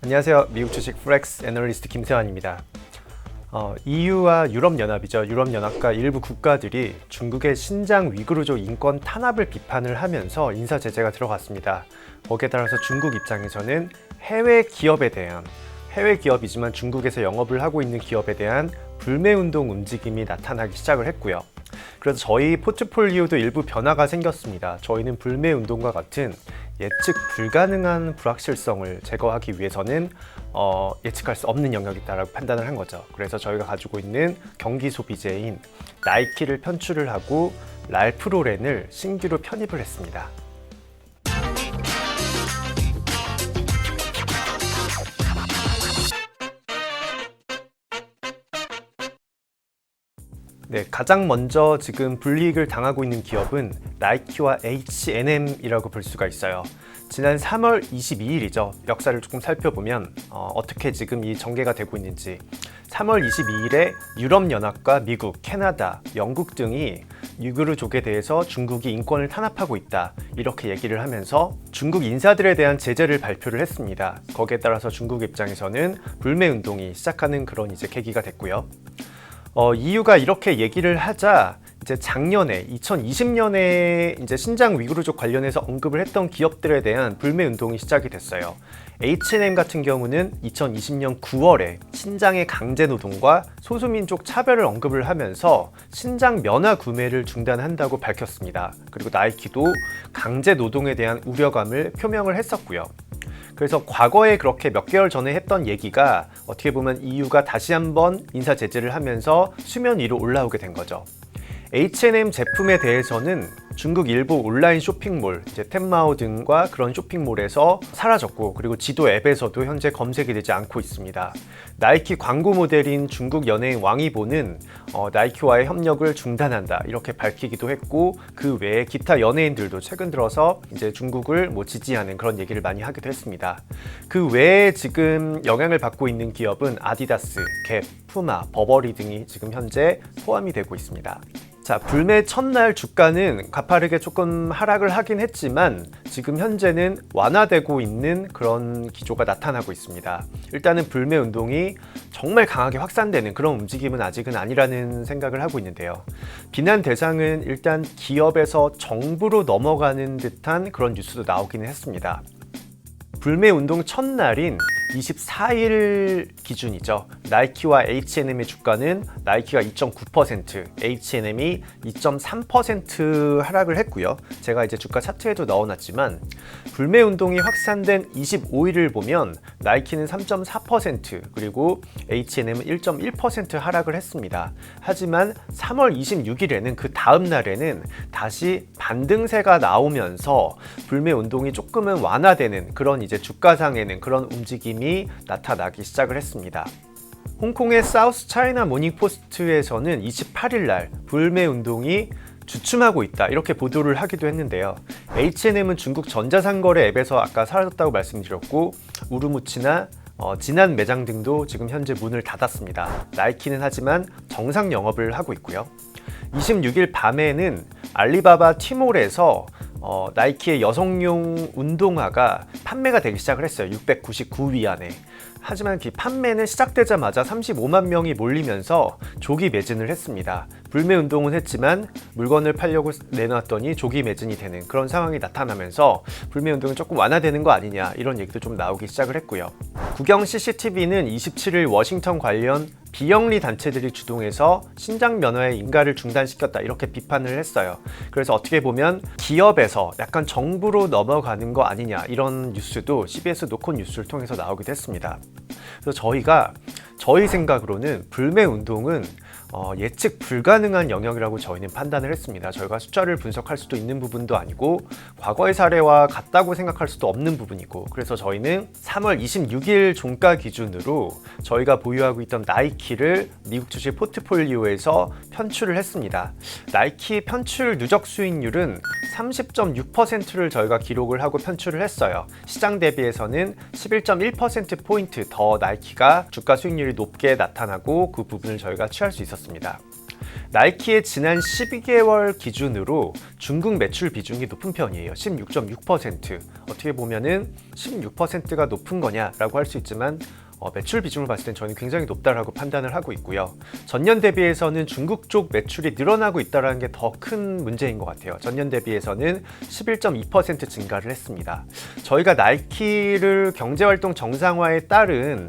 안녕하세요. 미국 주식 프렉스 애널리스트 김세환입니다. EU와 유럽연합이죠. 유럽연합과 일부 국가들이 중국의 신장 위구르족 인권 탄압을 비판을 하면서 인사 제재가 들어갔습니다. 거기에 따라서 중국 입장에서는 해외 기업이지만 중국에서 영업을 하고 있는 기업에 대한 불매운동 움직임이 나타나기 시작을 했고요. 그래서 저희 포트폴리오도 일부 변화가 생겼습니다. 저희는 불매운동과 같은 예측 불가능한 불확실성을 제거하기 위해서는 예측할 수 없는 영역이 있다고 판단을 한 거죠. 그래서 저희가 가지고 있는 경기 소비재인 나이키를 편출을 하고 랄프로렌을 신규로 편입을 했습니다. 네, 가장 먼저 지금 불이익을 당하고 있는 기업은 나이키와 H&M이라고 볼 수가 있어요. 지난 3월 22일이죠. 역사를 조금 살펴보면 어떻게 지금 이 전개가 되고 있는지 3월 22일에 유럽연합과 미국, 캐나다, 영국 등이 위구르족에 대해서 중국이 인권을 탄압하고 있다 이렇게 얘기를 하면서 중국 인사들에 대한 제재를 발표를 했습니다. 거기에 따라서 중국 입장에서는 불매운동이 시작하는 그런 계기가 됐고요. EU가 이렇게 얘기를 하자 이제 작년에 2020년에 이제 신장 위구르족 관련해서 언급을 했던 기업들에 대한 불매 운동이 시작이 됐어요. H&M 같은 경우는 2020년 9월에 신장의 강제 노동과 소수민족 차별을 언급을 하면서 신장 면화 구매를 중단한다고 밝혔습니다. 그리고 나이키도 강제 노동에 대한 우려감을 표명을 했었고요. 그래서 과거에 그렇게 몇 개월 전에 했던 얘기가 어떻게 보면 EU가 다시 한번 인사 제재를 하면서 수면 위로 올라오게 된 거죠. H&M 제품에 대해서는 중국 일부 온라인 쇼핑몰, 텐마오 등과 그런 쇼핑몰에서 사라졌고, 그리고 지도 앱에서도 현재 검색이 되지 않고 있습니다. 나이키 광고 모델인 중국 연예인 왕이보는 나이키와의 협력을 중단한다 이렇게 밝히기도 했고, 그 외에 기타 연예인들도 최근 들어서 이제 중국을 지지하는 그런 얘기를 많이 하기도 했습니다. 그 외에 지금 영향을 받고 있는 기업은 아디다스, 갭, 푸마, 버버리 등이 지금 현재 포함이 되고 있습니다. 자, 불매 첫날 주가는 가파르게 조금 하락을 하긴 했지만 지금 현재는 완화되고 있는 그런 기조가 나타나고 있습니다. 일단은 불매 운동이 정말 강하게 확산되는 그런 움직임은 아직은 아니라는 생각을 하고 있는데요. 비난 대상은 일단 기업에서 정부로 넘어가는 듯한 그런 뉴스도 나오기는 했습니다. 불매 운동 첫날인 24일 기준이죠. 나이키와 H&M의 주가는 나이키가 2.9%, H&M이 2.3% 하락을 했고요. 제가 이제 주가 차트에도 넣어놨지만 불매 운동이 확산된 25일을 보면 나이키는 3.4% 그리고 H&M은 1.1% 하락을 했습니다. 하지만 3월 26일에는 그 다음 날에는 다시 반등세가 나오면서 불매 운동이 조금은 완화되는 그런 이제 주가상에는 그런 움직임이 나타나기 시작을 했습니다. 홍콩의 사우스 차이나 모닝포스트에서는 28일 날 불매 운동이 주춤하고 있다 이렇게 보도를 하기도 했는데요. H&M은 중국 전자상거래 앱에서 아까 사라졌다고 말씀드렸고, 우르무치나 진안 매장 등도 지금 현재 문을 닫았습니다. 나이키는 하지만 정상 영업을 하고 있고요. 26일 밤에는 알리바바 티몰에서 나이키의 여성용 운동화가 판매가 되기 시작을 했어요. 699위안에. 하지만 그 판매는 시작되자마자 35만 명이 몰리면서 조기 매진을 했습니다. 불매 운동은 했지만 물건을 팔려고 내놨더니 조기 매진이 되는 그런 상황이 나타나면서 불매 운동이 조금 완화되는 거 아니냐 이런 얘기도 좀 나오기 시작을 했고요. 국영 CCTV는 27일 워싱턴 관련 비영리 단체들이 주동해서 신장 면허의 인가를 중단시켰다 이렇게 비판을 했어요. 그래서 어떻게 보면 기업에서 약간 정부로 넘어가는 거 아니냐 이런 뉴스도 CBS 노컷 뉴스를 통해서 나오기도 했습니다. 그래서 저희 생각으로는 불매 운동은 예측 불가능한 영역이라고 저희는 판단을 했습니다. 저희가 숫자를 분석할 수도 있는 부분도 아니고 과거의 사례와 같다고 생각할 수도 없는 부분이고, 그래서 저희는 3월 26일 종가 기준으로 저희가 보유하고 있던 나이키를 미국 주식 포트폴리오에서 편출을 했습니다. 나이키 편출 누적 수익률은 30.6%를 저희가 기록을 하고 편출을 했어요. 시장 대비해서는 11.1%포인트 더 나이키가 주가 수익률이 높게 나타나고 그 부분을 저희가 취할 수 있었습니다. 나이키의 지난 12개월 기준으로 중국 매출 비중이 높은 편이에요. 16.6%. 어떻게 보면은 16%가 높은 거냐라고 할 수 있지만 매출 비중을 봤을 땐 저는 굉장히 높다라고 판단을 하고 있고요. 전년 대비해서는 중국 쪽 매출이 늘어나고 있다는 게 더 큰 문제인 것 같아요. 전년 대비해서는 11.2% 증가를 했습니다. 저희가 나이키를 경제활동 정상화에 따른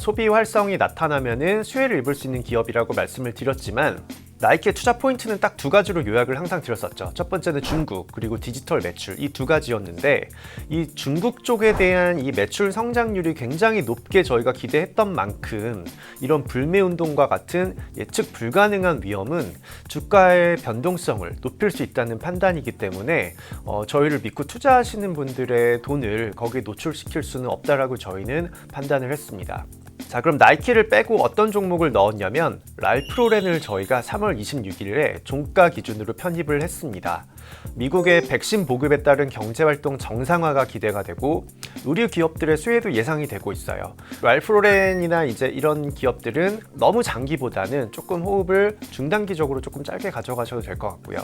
소비 활성이 나타나면은 수혜를 입을 수 있는 기업이라고 말씀을 드렸지만 나이키의 투자 포인트는 딱 두 가지로 요약을 항상 드렸었죠. 첫 번째는 중국, 그리고 디지털 매출, 이 두 가지였는데 이 중국 쪽에 대한 이 매출 성장률이 굉장히 높게 저희가 기대했던 만큼 이런 불매운동과 같은 예측 불가능한 위험은 주가의 변동성을 높일 수 있다는 판단이기 때문에 저희를 믿고 투자하시는 분들의 돈을 거기에 노출시킬 수는 없다라고 저희는 판단을 했습니다. 자, 그럼 나이키를 빼고 어떤 종목을 넣었냐면 랄프로렌을 저희가 3월 26일에 종가 기준으로 편입을 했습니다. 미국의 백신 보급에 따른 경제활동 정상화가 기대가 되고 의류 기업들의 수혜도 예상이 되고 있어요. 랄프로렌이나 이제 이런 기업들은 너무 장기보다는 조금 호흡을 중단기적으로 조금 짧게 가져가셔도 될 것 같고요.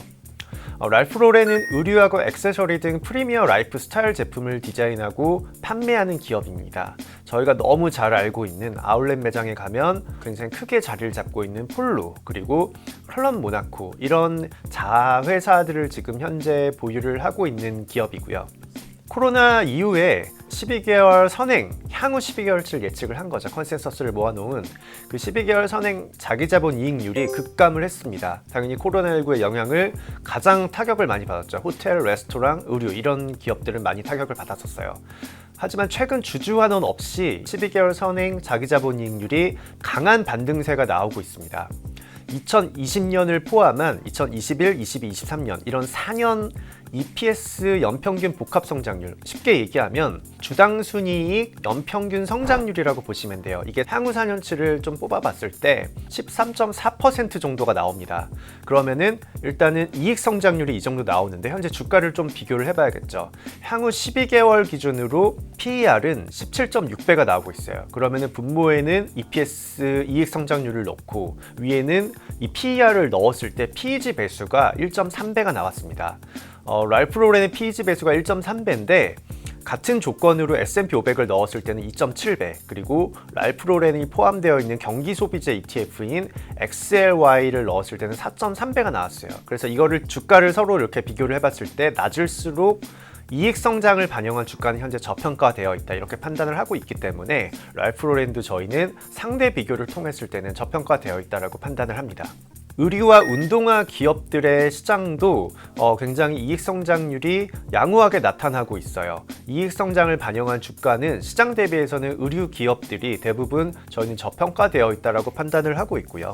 랄프로렌은 의류하고 액세서리 등 프리미어 라이프 스타일 제품을 디자인하고 판매하는 기업입니다. 저희가 너무 잘 알고 있는 아울렛 매장에 가면 굉장히 크게 자리를 잡고 있는 폴로, 그리고 클럽 모나코, 이런 자회사들을 지금 현재 보유를 하고 있는 기업이고요. 코로나 이후에 12개월 선행, 향후 12개월치를 예측을 한 거죠. 컨센서스를 모아놓은 그 12개월 선행 자기자본 이익률이 급감을 했습니다. 당연히 코로나19의 영향을 가장 타격을 많이 받았죠. 호텔, 레스토랑, 의류 이런 기업들은 많이 타격을 받았었어요. 하지만 최근 주주환원 없이 12개월 선행 자기자본 이익률이 강한 반등세가 나오고 있습니다. 2020년을 포함한 2021, 22, 23년 이런 4년 EPS 연평균 복합 성장률, 쉽게 얘기하면 주당 순이익 연평균 성장률이라고 보시면 돼요. 이게 향후 4년치를 좀 뽑아봤을 때 13.4% 정도가 나옵니다. 그러면은 일단은 이익 성장률이 이 정도 나오는데 현재 주가를 좀 비교를 해봐야겠죠. 향후 12개월 기준으로 PER은 17.6배가 나오고 있어요. 그러면은 분모에는 EPS 이익 성장률을 넣고 위에는 이 PER을 넣었을 때 PEG 배수가 1.3배가 나왔습니다. 랄프로렌의 PEG 배수가 1.3배인데 같은 조건으로 S&P 500을 넣었을 때는 2.7배, 그리고 랄프로렌이 포함되어 있는 경기 소비재 ETF인 XLY를 넣었을 때는 4.3배가 나왔어요. 그래서 이거를 주가를 서로 이렇게 비교를 해봤을 때 낮을수록 이익 성장을 반영한 주가는 현재 저평가되어 있다, 이렇게 판단을 하고 있기 때문에 랄프로렌도 저희는 상대 비교를 통했을 때는 저평가되어 있다라고 판단을 합니다. 의류와 운동화 기업들의 시장도 굉장히 이익 성장률이 양호하게 나타나고 있어요. 이익 성장을 반영한 주가는 시장 대비해서는 의류 기업들이 대부분 저희는 저평가되어 있다라고 판단을 하고 있고요.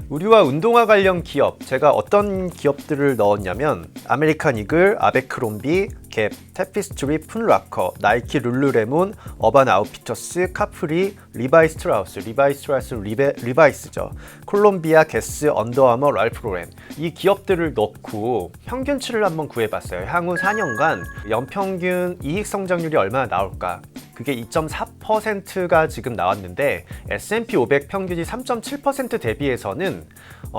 의류와 운동화 관련 기업, 제가 어떤 기업들을 넣었냐면 아메리칸 이글, 아베크롬비, 갭, 테피스트리, 푼라커, 나이키 룰루레몬, 어반 아웃피터스, 카프리, 리바이 스트라우스, 리바이스죠. 콜롬비아, 게스, 언더아머, 랄프로렌, 이 기업들을 넣고 평균치를 한번 구해봤어요. 향후 4년간 연평균 이익 성장률이 얼마나 나올까? 그게 2.4%가 지금 나왔는데 S&P 500 평균이 3.7% 대비해서는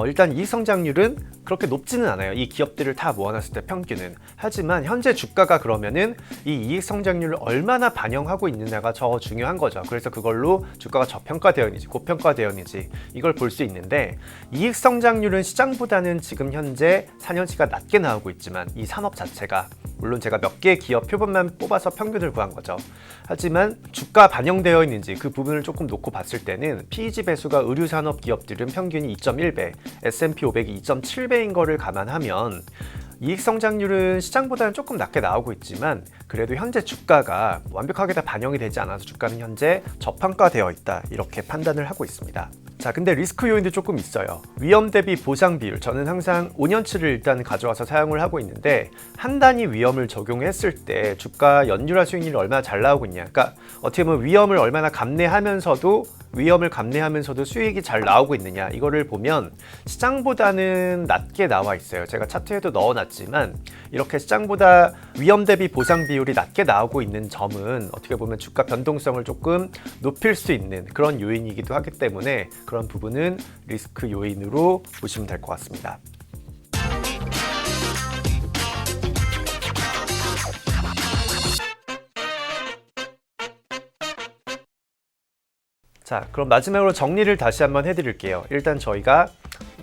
일단 이익 성장률은 그렇게 높지는 않아요. 이 기업들을 다 모아놨을 때 평균은. 하지만 현재 주가가 그러면은 이 이익 성장률을 얼마나 반영하고 있느냐가 더 중요한 거죠. 그래서 그걸로 주가가 저평가되었는지 고평가되었는지 이걸 볼 수 있는데, 이익 성장률은 시장보다는 지금 현재 4년치가 낮게 나오고 있지만 이 산업 자체가, 물론 제가 몇 개의 기업 표본만 뽑아서 평균을 구한 거죠. 하지만 주가 반영되어 있는지 그 부분을 조금 놓고 봤을 때는 PEG 배수가 의류산업 기업들은 평균이 2.1배, S&P 500이 2.7배인 거를 감안하면 이익 성장률은 시장보다는 조금 낮게 나오고 있지만 그래도 현재 주가가 완벽하게 다 반영이 되지 않아서 주가는 현재 저평가되어 있다, 이렇게 판단을 하고 있습니다. 자, 근데 리스크 요인도 조금 있어요. 위험 대비 보상 비율, 저는 항상 5년치를 일단 가져와서 사용을 하고 있는데 한 단위 위험을 적용했을 때 주가 연율화 수익률이 얼마나 잘 나오고 있냐, 그러니까 어떻게 보면 위험을 얼마나 감내하면서도 수익이 잘 나오고 있느냐, 이거를 보면 시장보다는 낮게 나와 있어요. 제가 차트에도 넣어놨지만 이렇게 시장보다 위험 대비 보상 비율이 낮게 나오고 있는 점은 어떻게 보면 주가 변동성을 조금 높일 수 있는 그런 요인이기도 하기 때문에 그런 부분은 리스크 요인으로 보시면 될 것 같습니다. 자, 그럼 마지막으로 정리를 다시 한번 해드릴게요. 일단 저희가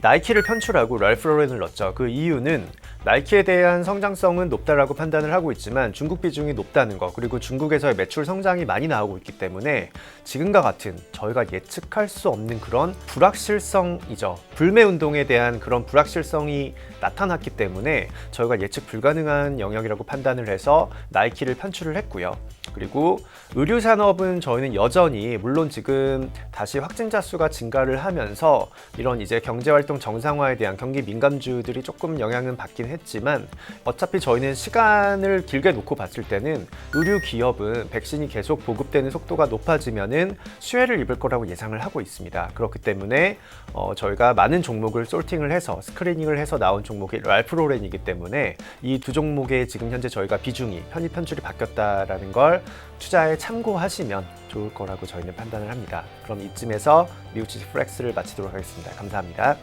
나이키를 편출하고 랄프 로렌을 넣었죠. 그 이유는 나이키에 대한 성장성은 높다라고 판단을 하고 있지만 중국 비중이 높다는 거, 그리고 중국에서의 매출 성장이 많이 나오고 있기 때문에 지금과 같은 저희가 예측할 수 없는 그런 불확실성이죠. 불매 운동에 대한 그런 불확실성이 나타났기 때문에 저희가 예측 불가능한 영역이라고 판단을 해서 나이키를 편출을 했고요. 그리고 의류 산업은 저희는 여전히 물론 지금 다시 확진자 수가 증가를 하면서 이런 이제 경제활동 정상화에 대한 경기 민감주들이 조금 영향은 받긴 했지만 어차피 저희는 시간을 길게 놓고 봤을 때는 의류 기업은 백신이 계속 보급되는 속도가 높아지면은 수혜를 입을 거라고 예상을 하고 있습니다. 그렇기 때문에 저희가 많은 종목을 솔팅을 해서 스크리닝을 해서 나온 종목이 랄프 로렌이기 때문에 이 두 종목의 지금 현재 저희가 비중이 편입 편출이 바뀌었다라는 걸 투자에 참고하시면 좋을 거라고 저희는 판단을 합니다. 그럼 이쯤에서 미국 주식 플렉스를 마치도록 하겠습니다. 감사합니다.